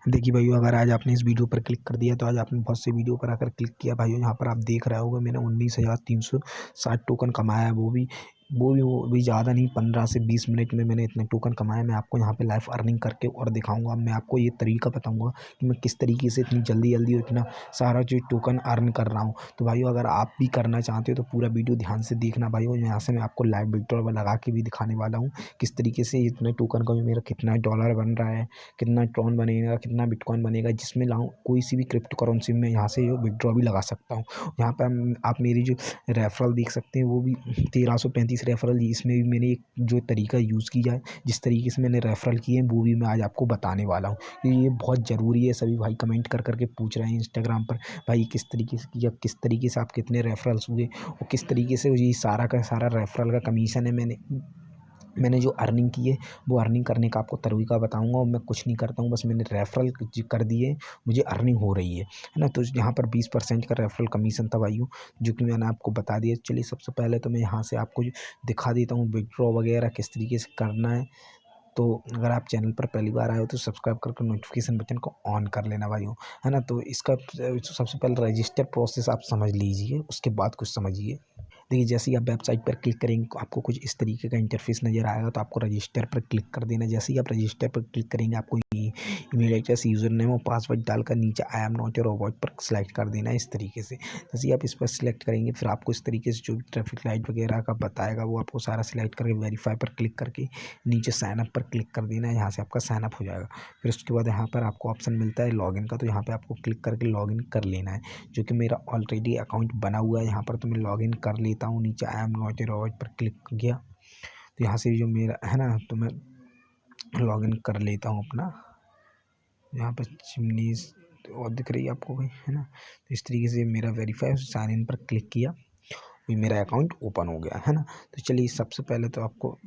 देखिए भाइयों, अगर आज आपने इस वीडियो पर क्लिक कर दिया तो आज आपने बहुत से वीडियो पर आकर क्लिक किया। भाइयों यहाँ पर आप देख रहे होगे मैंने 19,360 टोकन कमाया है। वो भी ज़्यादा नहीं, 15 से 20 मिनट में मैंने इतने टोकन कमाए। मैं आपको यहाँ पे लाइव अर्निंग करके और दिखाऊंगा। मैं आपको ये तरीका बताऊंगा कि मैं किस तरीके से इतनी जल्दी जल्दी इतना सारा जो टोकन अर्न कर रहा हूँ। तो भाइयों अगर आप भी करना चाहते हो तो पूरा वीडियो ध्यान से देखना। भाइयों यहाँ से मैं आपको लाइव विड्रॉल लगा के भी दिखाने वाला हूँ किस तरीके से इतने टोकन का मेरा कितना डॉलर बन रहा है, कितना ट्रॉन बनेगा, कितना बिटकॉइन बनेगा, जिसमें लाऊँ कोई सी भी क्रिप्टो करेंसी में यहाँ से विड्रॉ भी लगा सकता हूँ। यहाँ पर आप मेरी जो रेफरल देख सकते हैं वो भी 1335 रेफरल। इसमें भी मैंने एक जो तरीका यूज़ किया है, जिस तरीके से मैंने रेफरल किए हैं वो भी मैं आज आपको बताने वाला हूँ। ये बहुत ज़रूरी है। सभी भाई कमेंट कर करके पूछ रहे हैं इंस्टाग्राम पर, भाई किस तरीके से किया, किस तरीके से आप कितने रेफरल्स हुए और किस तरीके से ये सारा का सारा रेफरल का कमीशन है मैंने जो अर्निंग की है वो अर्निंग करने का आपको तरीका बताऊंगा। और मैं कुछ नहीं करता हूँ, बस मैंने रेफरल कर दिए, मुझे अर्निंग हो रही है ना। तो यहाँ पर 20% का रेफरल कमीशन था भाइयों, जो कि मैंने आपको बता दिया। चलिए सबसे पहले तो मैं यहाँ से आपको दिखा देता हूँ विड्रॉ वगैरह किस तरीके से करना है। तो अगर आप चैनल पर पहली बार आए हो तो सब्सक्राइब करके नोटिफिकेशन बटन को ऑन कर लेना भाइयों, है ना। तो इसका सबसे पहले रजिस्टर प्रोसेस आप समझ लीजिए, उसके बाद कुछ समझिए। देखिए जैसे ही आप वेबसाइट पर क्लिक करेंगे आपको कुछ इस तरीके का इंटरफेस नज़र आएगा। तो आपको रजिस्टर पर क्लिक कर देना। जैसे ही आप रजिस्टर पर क्लिक करेंगे आपको ईमेल एड्रेस, यूज़र नेम और पासवर्ड डालकर नीचे I am not your robot पर सिलेक्ट कर देना है इस तरीके से। जैसे ही आप इस पर सिलेक्ट करेंगे फिर आपको इस तरीके से जो भी ट्रैफिक लाइट वगैरह का बताएगा वो आपको सारा सिलेक्ट करके वेरीफाई पर क्लिक करके नीचे साइन अप पर क्लिक कर देना है। यहाँ से आपका साइन अप हो जाएगा। फिर उसके बाद यहाँ पर आपको ऑप्शन मिलता है लॉगिन का, तो यहाँ पर आपको क्लिक करके लॉगिन कर लेना है, जो कि मेरा ऑलरेडी अकाउंट बना हुआ है यहाँ पर। तो मैं लॉगिन कर लेता हूँ। नीचे I am not a robot पर क्लिक किया तो यहाँ से जो मेरा है ना, तो मैं लॉगिन कर लेता हूँ अपना। यहाँ पर चिमनी और दिख रही है आपको भाई, है ना। तो इस तरीके से मेरा वेरीफाई साइन इन पर क्लिक किया, मेरा अकाउंट ओपन हो गया, है ना। तो चलिए सबसे पहले तो आपको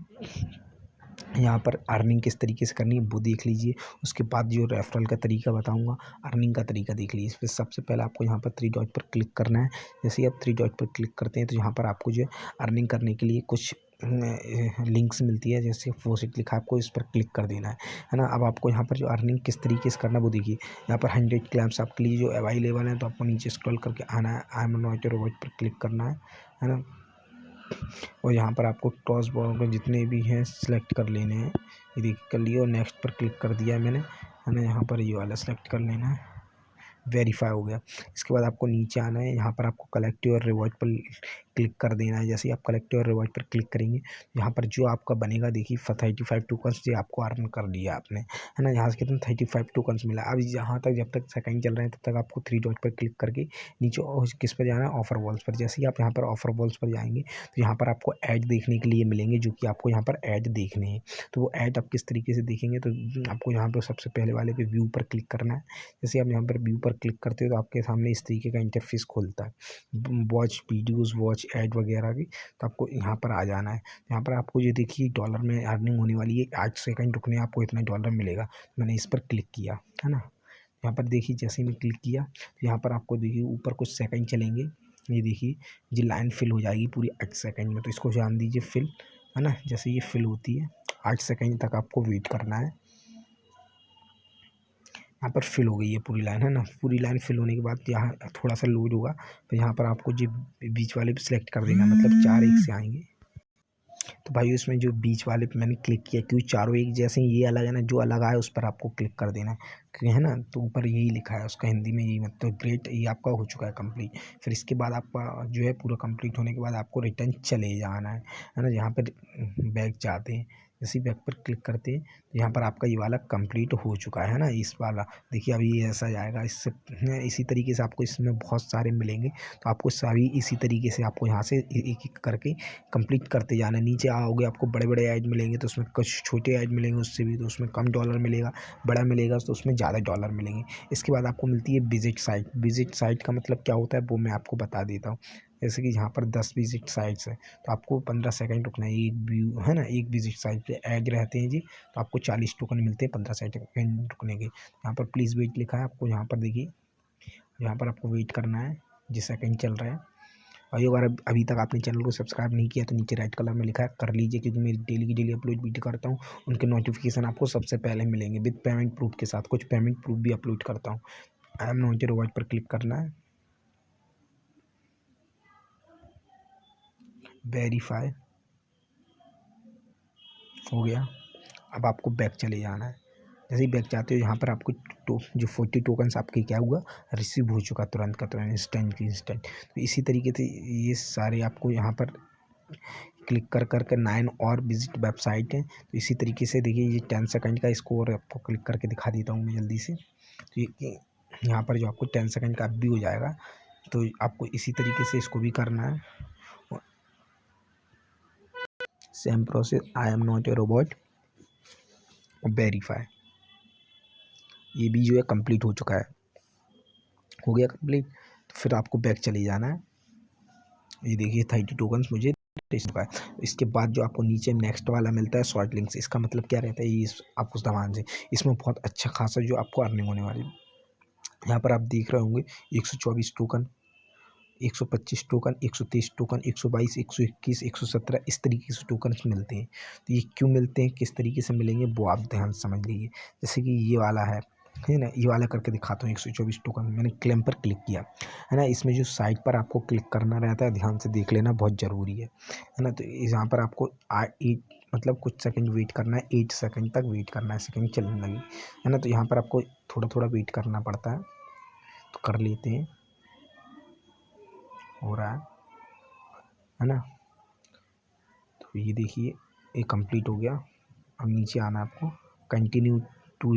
यहाँ पर अर्निंग किस तरीके से करनी है वो देख लीजिए। उसके बाद जो रेफरल का तरीका बताऊंगा, अर्निंग का तरीका देख लीजिए। फिर सबसे पहले आपको यहाँ पर 3 डॉट पर क्लिक करना है। जैसे ही आप 3 डॉट पर क्लिक करते हैं तो यहाँ पर आपको जो अर्निंग करने के लिए कुछ लिंक्स मिलती है। जैसे फोसिट लिखा है, आपको इस पर क्लिक कर देना है ना। अब आपको यहाँ पर जो अर्निंग किस तरीके से करना है वो देखिए। यहाँ पर 100 क्लेम्स आपके लिए जो अवेलेबल है, तो आपको नीचे स्क्रॉल करके आना है, I am not your robot पर क्लिक करना है ना। और यहाँ पर आपको क्रॉस बॉर्डर जितने भी हैं सिलेक्ट कर लेने हैं। ये देखिए कर लिए और नेक्स्ट पर क्लिक कर दिया है मैंने, है ना। यहाँ पर ये वाला सेलेक्ट कर लेना है, वेरीफाई हो गया। इसके बाद आपको नीचे आना है, यहाँ पर आपको कलेक्ट और रिवॉर्ड पर क्लिक कर देना है। जैसे ही आप कलेक्ट और रिवॉर्ड पर क्लिक करेंगे यहाँ पर जो आपका बनेगा देखिए 35 टोकन्स जो आपको अर्न कर लिया आपने, है ना। यहाँ से कितना 35 टोकन्स मिला। अब यहाँ तक जब तक सेकंड चल रहे हैं तब तक आपको 3 डॉट पर क्लिक करके नीचे किस पर जाना है, ऑफर वॉल्स पर। जैसे ही आप यहाँ पर ऑफर वॉल्स पर जाएंगे तो यहाँ पर आपको ऐड देखने के लिए मिलेंगे, जो कि आपको यहाँ पर ऐड देखने हैं। तो वो ऐड आप किस तरीके से देखेंगे, तो आपको यहाँ पर सबसे पहले वाले पे व्यू पर क्लिक करना है। जैसे आप यहाँ पर व्यू पर क्लिक करते हो तो आपके सामने इस तरीके का इंटरफेस खुलता है, वॉच वीडियोस, वॉच ऐड वगैरह की। तो आपको यहाँ पर आ जाना है। यहाँ पर आपको ये देखिए डॉलर में अर्निंग होने वाली है, 8 सेकंड रुकने आपको इतना डॉलर मिलेगा। मैंने इस पर क्लिक किया, है ना। यहाँ पर देखिए जैसे ही मैं क्लिक किया तो यहाँ पर आपको देखिए ऊपर कुछ सेकंड चलेंगे। ये देखिए ये लाइन फिल हो जाएगी पूरी 8 सेकंड में, तो इसको जान दीजिए फिल, है ना। जैसे ये फिल होती है 8 सेकंड तक आपको वेट करना है। यहाँ पर फिल हो गई है पूरी लाइन, है ना। पूरी लाइन फिल होने के बाद यहाँ थोड़ा सा लोड होगा, तो यहाँ पर आपको जो बीच वाले पे सिलेक्ट कर देना, मतलब 4 एक से आएंगे। तो भाई इसमें जो बीच वाले पे मैंने क्लिक किया, क्योंकि चारों एक जैसे ही ये अलग है ना, जो अलग आए उस पर आपको क्लिक कर देना है ना। तो ऊपर यही लिखा है उसका हिंदी में, यही मतलब ग्रेट, ये आपका हो चुका है कंप्लीट। फिर इसके बाद आपका जो है पूरा कंप्लीट होने के बाद आपको रिटर्न चले जाना है ना। यहाँ पर बैक जाते हैं, जैसे बैक पर क्लिक करते हैं तो यहाँ पर आपका ये वाला कंप्लीट हो चुका है ना। इस वाला देखिए अभी ये ऐसा जाएगा। इससे इसी तरीके से आपको इसमें बहुत सारे मिलेंगे, तो आपको सभी इसी तरीके से आपको यहाँ से एक एक करके कंप्लीट करते जाना है। नीचे आओगे आपको बड़े बड़े ऐड मिलेंगे, तो उसमें कुछ छोटे ऐड मिलेंगे उससे भी, तो उसमें कम डॉलर मिलेगा। बड़ा मिलेगा तो उसमें ज़्यादा डॉलर मिलेंगे। इसके बाद आपको मिलती है विजिट साइट। विजिट साइट का मतलब क्या होता है वो मैं आपको बता देता हूँ। जैसे कि यहाँ पर 10 विजिट साइट्स है, तो आपको 15 सेकंड रुकना है। एक व्यू है ना, एक विजिट साइट पे ऐड रहते हैं जी, तो आपको 40 टोकन मिलते हैं 15 सेकंड रुकने के। यहाँ पर प्लीज़ वेट लिखा है, आपको यहाँ पर देखिए, यहाँ पर आपको वेट करना है, जिस सेकंड चल रहा है। भाई अगर अभी तक आपने चैनल को सब्सक्राइब नहीं किया तो नीचे रेड कलर में लिखा है कर लीजिए, क्योंकि मेरी डेली की डेली अपलोड वीडियो करता हूँ, उनके नोटिफिकेशन आपको सबसे पहले मिलेंगे विद पेमेंट प्रूफ के साथ। कुछ पेमेंट प्रूफ भी अपलोड करता हूँ। I am not a robot पर क्लिक करना है, वेरीफाई हो गया। अब आपको बैक चले जाना है। जैसे ही बैक जाते हो यहाँ पर आपको जो 40 टोकन्स आपके क्या हुआ, रिसीव हो चुका तुरंत का तुरंत, इंस्टेंट। तो इसी तरीके से ये सारे आपको यहाँ पर क्लिक कर कर 9 और विजिट वेबसाइट है। तो इसी तरीके से देखिए ये 10 सेकंड का स्कोर आपको क्लिक करके दिखा देता हूँ मैं जल्दी से। तो ये यहाँ पर जो आपको 10 सेकंड का भी हो जाएगा। तो आपको इसी तरीके से इसको भी करना है, same process, I am not a robot, verify. ये भी जो है कंप्लीट हो चुका है, हो गया कंप्लीट। तो फिर आपको बैक चले जाना है। ये देखिए 30 टोकन्स मुझे टेस्ट हुआ है। इसके बाद जो आपको नीचे नेक्स्ट वाला मिलता है शॉर्ट लिंक्स, इसका मतलब क्या रहता है, ये आपको ध्यान से, इसमें बहुत अच्छा खासा जो आपको अर्निंग होने वाली है। यहाँ पर आप देख रहे होंगे 124 टोकन, 125 टोकन, 123 टोकन, 122, 121, 117, इस तरीके से टोकन मिलते हैं। तो ये क्यों मिलते हैं, किस तरीके से मिलेंगे, वो आप ध्यान से समझ लीजिए। जैसे कि ये वाला है ना, ये वाला करके दिखाता हूँ। 124 टोकन मैंने क्लेम पर क्लिक किया है ना। इसमें जो साइट पर आपको क्लिक करना रहता है, ध्यान से देख लेना, बहुत ज़रूरी है ना। तो यहाँ पर आपको 8 मतलब कुछ सेकंड वेट करना है, 8 सेकंड तक वेट करना है, सेकंड चलने लगी है ना। तो यहाँ पर आपको थोड़ा थोड़ा वेट करना पड़ता है, तो कर लेते हैं, हो रहा है ना। तो ये देखिए ये कंप्लीट हो गया। अब नीचे आना है आपको, continue to,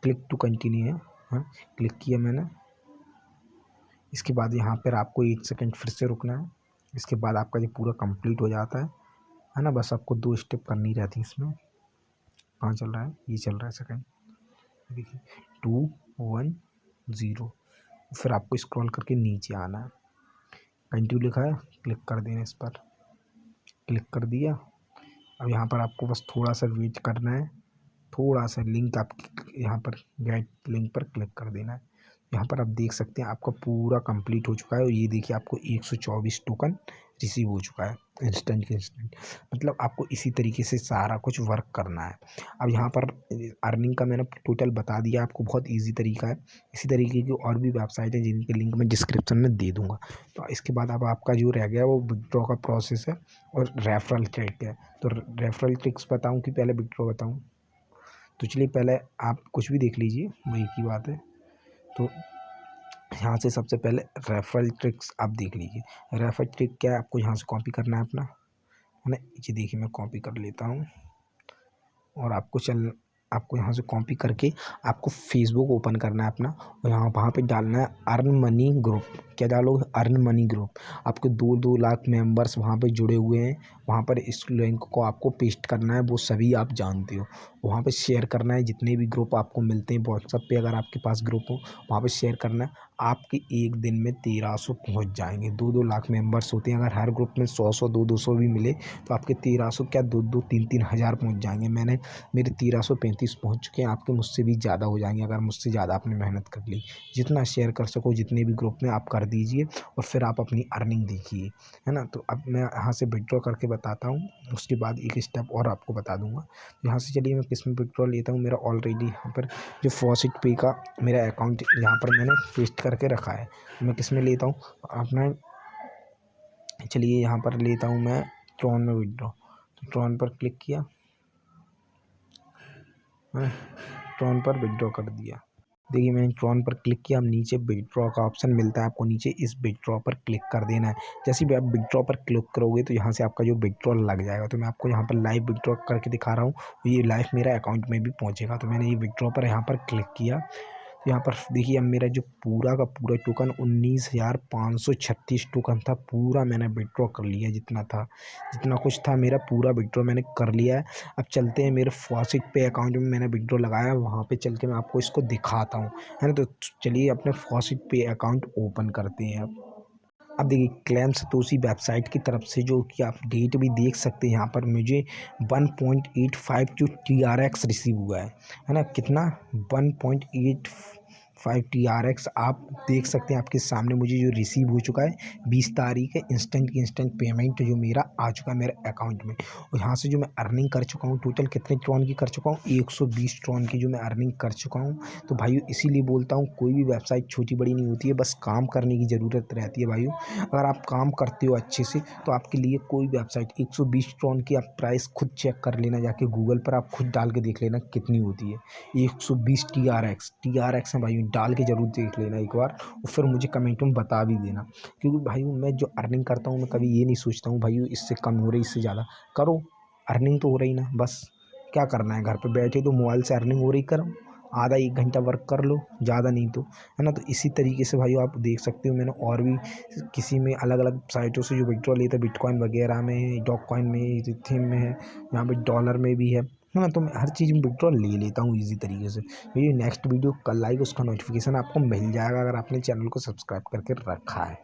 click to continue है, हाँ क्लिक किया मैंने। इसके बाद यहाँ पर आपको 8 सेकंड फिर से रुकना है। इसके बाद आपका ये पूरा कंप्लीट हो जाता है ना। बस आपको 2 स्टेप करनी रहती है इसमें। कहाँ चल रहा है, ये चल रहा है सेकंड, देखिए 2 1 0। फिर आपको स्क्रॉल करके नीचे आना है, कंटिन्यू लिखा है, क्लिक कर देना इस पर, क्लिक कर दिया। अब यहाँ पर आपको बस थोड़ा सा वेट करना है, थोड़ा सा लिंक आप यहाँ पर गेट लिंक पर क्लिक कर देना है। यहाँ पर आप देख सकते हैं आपका पूरा कंप्लीट हो चुका है। और ये देखिए आपको 124 टोकन रिसीव हो चुका है, इंस्टेंट के इंस्टेंट। मतलब आपको इसी तरीके से सारा कुछ वर्क करना है। अब यहाँ पर अर्निंग का मैंने टोटल बता दिया आपको, बहुत इजी तरीका है। इसी तरीके की और भी वेबसाइट है जिनके लिंक मैं डिस्क्रिप्शन में दे दूँगा। तो इसके बाद अब आपका जो रह गया वो विड्रॉ का प्रोसेस है और रेफरल ट्रिक है। तो रेफरल ट्रिक्स बताऊँ कि पहले विड्रॉ बताऊँ? तो चलिए पहले आप कुछ भी देख लीजिए, वही की बात है। तो यहाँ से सबसे पहले रेफरल ट्रिक्स आप देख लीजिए। रेफरल ट्रिक क्या है, आपको यहाँ से कॉपी करना है अपना, है ना। ये देखिए मैं कॉपी कर लेता हूँ, और आपको यहाँ से कॉपी करके आपको फेसबुक ओपन करना है अपना, और यहाँ वहाँ पे डालना है अर्न मनी ग्रुप। क्या डालोगे, अर्न मनी ग्रुप। आपके 2-2 लाख मेंबर्स वहाँ पे जुड़े हुए हैं। वहाँ पर इस लिंक को आपको पेस्ट करना है, वो सभी आप जानते हो। वहाँ पे शेयर करना है, जितने भी ग्रुप आपको मिलते हैं व्हाट्सएप पे, अगर आपके पास ग्रुप हो वहाँ पे शेयर करना है। आपके एक दिन में 1300 पहुँच जाएंगे। 2-2 लाख मेंबर्स होते हैं, अगर हर ग्रुप में 100-100, 200-200 भी मिले तो आपके 1300 क्या 2-2, 3-3 हज़ार पहुँच जाएंगे। मेरे 1335 पहुँच चुके हैं, आपके मुझसे भी ज़्यादा हो जाएंगे अगर मुझसे ज़्यादा आपने मेहनत कर ली। जितना शेयर कर सको जितने भी ग्रुप में आप कर दीजिए, और फिर आप अपनी अर्निंग देखिए, है ना। तो अब मैं यहाँ से विड्रॉ करके बताता हूँ, उसके बाद एक स्टेप और आपको बता दूँगा। यहाँ से चलिए मैं किस में विड्रॉ लेता हूँ। मेरा ऑलरेडी यहाँ पर जो फॉसिट पे का मेरा अकाउंट यहाँ पर मैंने पेस्ट करके रखा है। मैं किस में लेता हूँ अपना, चलिए यहाँ पर लेता हूँ मैं ट्रॉन में विड्रॉ। तो ट्रॉन पर क्लिक किया, ट्रॉन पर विड्रॉ कर दिया। देखिए मैंने ट्रॉन पर क्लिक किया। अब नीचे विड्रॉ का ऑप्शन मिलता है आपको नीचे, इस विड्रॉ पर क्लिक कर देना है। जैसे भी आप विड्रॉ पर क्लिक करोगे तो यहाँ से आपका जो विड्रॉ लग जाएगा। तो मैं आपको यहाँ पर लाइव विड्रॉ करके दिखा रहा हूँ, ये लाइव मेरा अकाउंट में भी पहुँचेगा। तो मैंने ये विड्रॉ पर यहाँ पर क्लिक किया। यहाँ पर देखिए अब मेरा जो पूरा का पूरा टोकन 19,536 टोकन था, पूरा मैंने विड्रॉ कर लिया। जितना था, जितना कुछ था मेरा पूरा विड्रॉ मैंने कर लिया है। अब चलते हैं मेरे फॉसिट पे अकाउंट में, मैंने विड्रॉ लगाया, वहाँ पे चल के मैं आपको इसको दिखाता हूँ, है ना। तो चलिए अपने फॉसिट पे अकाउंट ओपन करते हैं। अब देखिए क्लेम्स तो उसी वेबसाइट की तरफ से, जो कि आप डेट भी देख सकते हैं। यहाँ पर मुझे 1.85 जो TRX रिसीव हुआ है ना। कितना, 1.85 5TRX आप देख सकते हैं, आपके सामने मुझे जो रिसीव हो चुका है 20 तारीख है। इंस्टेंट की इंस्टेंट पेमेंट जो मेरा आ चुका है मेरे अकाउंट में। और यहाँ से जो मैं अर्निंग कर चुका हूँ, टोटल कितने ट्रॉन की कर चुका हूँ, 120 ट्रॉन की जो मैं अर्निंग कर चुका हूँ। तो भाइयों इसीलिए बोलता हूँ, कोई भी वेबसाइट छोटी बड़ी नहीं होती है, बस काम करने की ज़रूरत रहती है भाइयों। अगर आप काम करते हो अच्छे से तो आपके लिए कोई वेबसाइट 120 ट्रॉन की आप प्राइस खुद चेक कर लेना, जाके गूगल पर आप खुद डाल के देख लेना कितनी होती है। 120 TRX है भाइयों, डाल के ज़रूर देख लेना एक बार, और फिर मुझे कमेंट में बता भी देना। क्योंकि भाइयों मैं जो अर्निंग करता हूँ, मैं कभी ये नहीं सोचता हूँ भाइयों इससे कम हो रही, इससे ज़्यादा करो, अर्निंग तो हो रही ना, बस क्या करना है, घर पे बैठे तो मोबाइल से अर्निंग हो रही, करो, आधा 1 घंटा वर्क कर लो, ज़्यादा नहीं तो, है ना। तो इसी तरीके से भाइयों आप देख सकते हो, मैंने और भी किसी में अलग अलग साइटों से जो विड्रॉल लेता है, बिटकॉइन वगैरह में, डॉग कॉइन में, इथीरियम में है, यहाँ पे डॉलर में भी है ना। तो मैं हर चीज़ में विड्रॉल ले लेता हूँ ईजी तरीके से। मेरी नेक्स्ट वीडियो कल आएगी, उसका नोटिफिकेशन आपको मिल जाएगा अगर आपने चैनल को सब्सक्राइब करके रखा है।